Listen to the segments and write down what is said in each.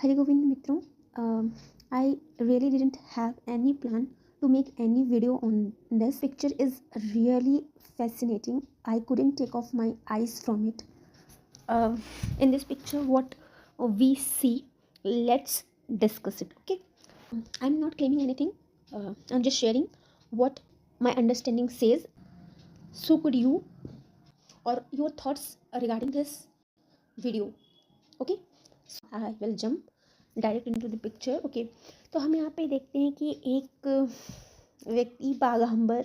Hari Govind Mitro, I really didn't have any plan to make any video on this. Picture is really fascinating. I couldn't take off my eyes from it. In this picture, what we see, let's discuss it. Okay, I'm not claiming anything. I'm just sharing what my understanding says. So could you or your thoughts regarding this video? Okay, so I will jump direct into the picture. Okay, तो हम यहाँ पे देखते हैं कि एक व्यक्ति बाघंबर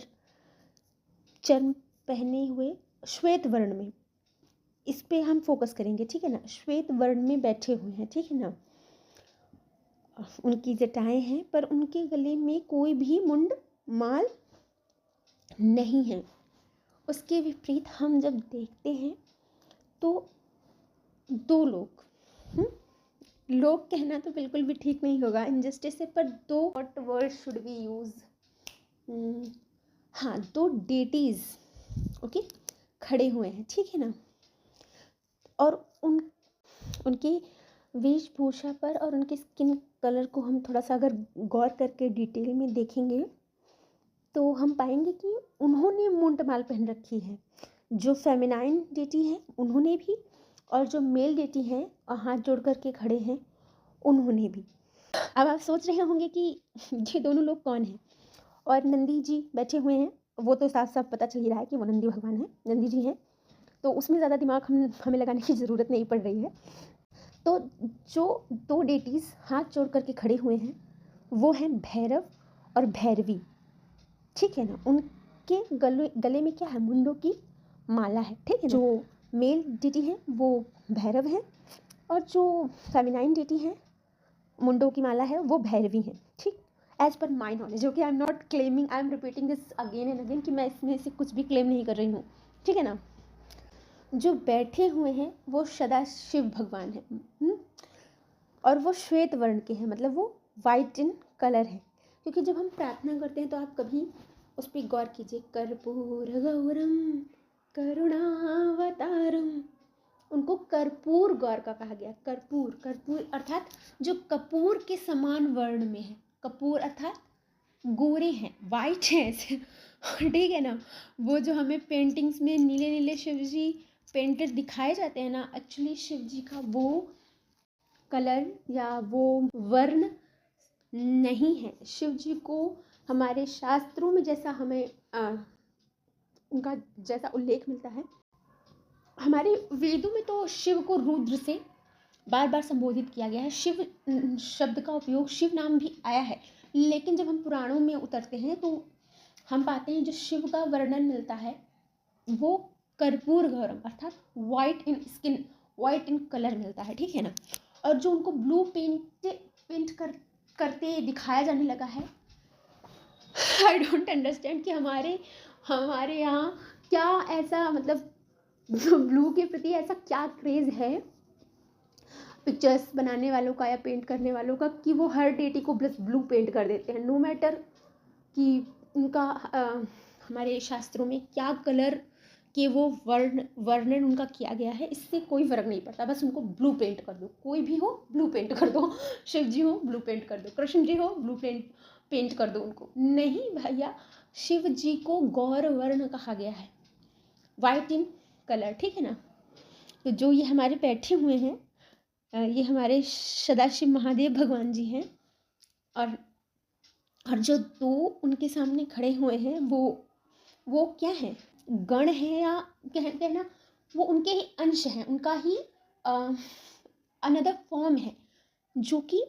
चर्म पहने हुए श्वेत वर्ण में, इस पे हम फोकस करेंगे, ठीक है ना. श्वेत वर्ण में बैठे हुए हैं, ठीक है ना. उनकी जटाएं हैं पर उनके गले में कोई भी मुंड माल नहीं है. उसके विपरीत हम जब देखते हैं तो दो लोग, लोग कहना तो बिल्कुल भी ठीक नहीं होगा, इनजस्टिस है, पर दो, what word should we use, हाँ, दो डेटीज, ओके, खड़े हुए हैं, ठीक है ना. और उनकी वेशभूषा पर और उनके स्किन कलर को हम थोड़ा सा अगर गौर करके डिटेल में देखेंगे तो हम पाएंगे कि उन्होंने मुंडमाल पहन रखी है. जो फेमिनाइन डेटी है उन्होंने भी, और जो मेल डेटी हैं और हाथ जोड़ करके खड़े हैं उन्होंने भी. अब आप सोच रहे होंगे कि ये दोनों लोग कौन हैं. और नंदी जी बैठे हुए हैं, वो तो साफ साफ पता चल ही रहा है कि वो नंदी भगवान हैं, नंदी जी हैं, तो उसमें ज़्यादा दिमाग हमें लगाने की ज़रूरत नहीं पड़ रही है. तो जो दो डेटीज़ हाथ जोड़ करके खड़े हुए हैं वो हैं भैरव और भैरवी, ठीक है ना. उनके गले में क्या है, मुंडों की माला है, ठीक है. जो मेल डेटी हैं वो भैरव हैं और जो फेमिनाइन डेटी हैं मुंडों की माला है वो भैरवी हैं, ठीक. As per my knowledge, okay, I am not claiming, I am repeating this again and again कि मैं इसमें से कुछ भी क्लेम नहीं कर रही हूँ, ठीक है ना. जो बैठे हुए हैं वो सदाशिव भगवान हैं, और वो श्वेत वर्ण के हैं, मतलब वो वाइट इन कलर है. क्योंकि जब हम प्रार्थना करते हैं तो आप कभी उस पर गौर कीजिए, कर्पूर गौरम करुणावतारम, उनको कर्पूर गौर का कहा गया. कर्पूर, कर्पूर अर्थात जो कपूर के समान वर्ण में है. कपूर अर्थात गोरे हैं, वाइट हैं ऐसे, ठीक है ना. वो जो हमें पेंटिंग्स में नीले नीले शिव जी पेंटेड दिखाए जाते हैं ना, एक्चुअली शिव जी का वो कलर या वो वर्ण नहीं है. शिव जी को हमारे शास्त्रों में जैसा हमें उनका जैसा उल्लेख मिलता है, हमारे वेदों में तो शिव को रुद्र से बार बार संबोधित किया गया है. शिव शब्द का उपयोग, शिव नाम भी आया है, लेकिन जब हम पुराणों में उतरते हैं तो हम पाते हैं जो शिव का वर्णन मिलता है वो कर्पूर गौरम अर्थात white in skin, white in colour मिलता है, ठीक है ना. और जो उनको ब्लू पेंट करते दिखाया जाने लगा है, आई डोंट अंडरस्टैंड कि हमारे यहाँ क्या ऐसा, मतलब ब्लू के प्रति ऐसा क्या क्रेज़ है पिक्चर्स बनाने वालों का या पेंट करने वालों का कि वो हर डेटी को बस ब्लू पेंट कर देते हैं. नो मैटर कि उनका हमारे शास्त्रों में क्या कलर के वो वर्णन उनका किया गया है, इससे कोई फ़र्क नहीं पड़ता. बस उनको ब्लू पेंट कर दो, कोई भी हो ब्लू पेंट कर दो. शिव जी हो ब्लू पेंट कर दो, कृष्ण जी हो ब्लू पेंट कर दो उनको. नहीं भैया, शिव जी को गौर वर्ण कहा गया है, वाइट इन कलर, ठीक है ना. तो जो ये हमारे बैठे हुए हैं ये हमारे सदाशिव महादेव भगवान जी हैं, और जो दो उनके सामने खड़े हुए हैं वो क्या है, गण है या कहते हैं ना वो उनके ही अंश हैं, उनका ही अनदर फॉर्म है जो कि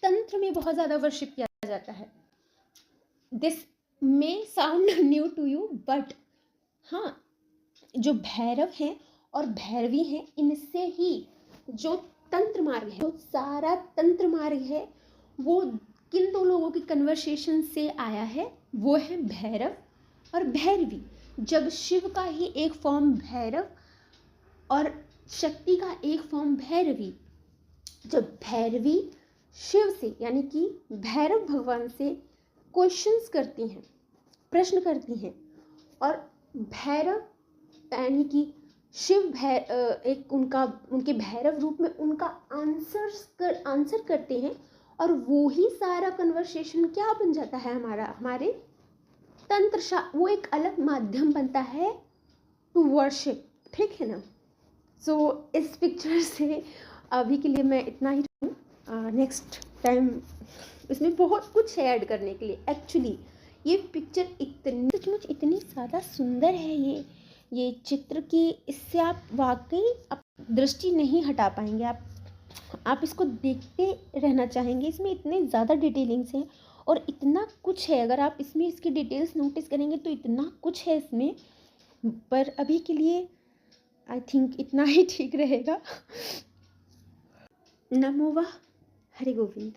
तंत्र में बहुत ज़्यादा वर्शिप किया जाता है. This may sound new to you, but हाँ, जो भैरव हैं और भैरवी हैं, इनसे ही जो तंत्र मार्ग है, जो सारा तंत्र मार्ग है, वो किन दो लोगों की कन्वर्सेशन से आया है, वो है भैरव और भैरवी. जब शिव का ही एक फॉर्म भैरव और शक्ति का एक फॉर्म भैरवी, जब भैरवी शिव से यानी कि भैरव भगवान से क्वेश्चंस करती हैं, प्रश्न करती हैं, और भैरव यानी कि एक उनके भैरव रूप में उनका आंसर करते हैं, और वो ही सारा कन्वर्सेशन क्या बन जाता है हमारे तंत्र वो एक अलग माध्यम बनता है टू वर्शिप, ठीक है ना। सो इस पिक्चर से अभी के लिए मैं इतना ही रहूँ। नेक्स्ट टाइम इसमें बहुत कुछ है ऐड करने के लिए। एक्चुअली ये पिक्चर सचमुच इतनी ज़्यादा सुंदर है, ये चित्र की, इससे आप वाकई दृष्टि नहीं हटा पाएंगे। आप इसको देखते रहना चाहेंगे। इसमें इतने ज़्यादा डिटेलिंग्स हैं और इतना कुछ है, अगर आप इसमें इसकी डिटेल्स नोटिस करेंगे तो इतना कुछ है इसमें। पर अभी के लिए आई थिंक इतना ही ठीक रहेगा। नमो वाह हरि गोविंद।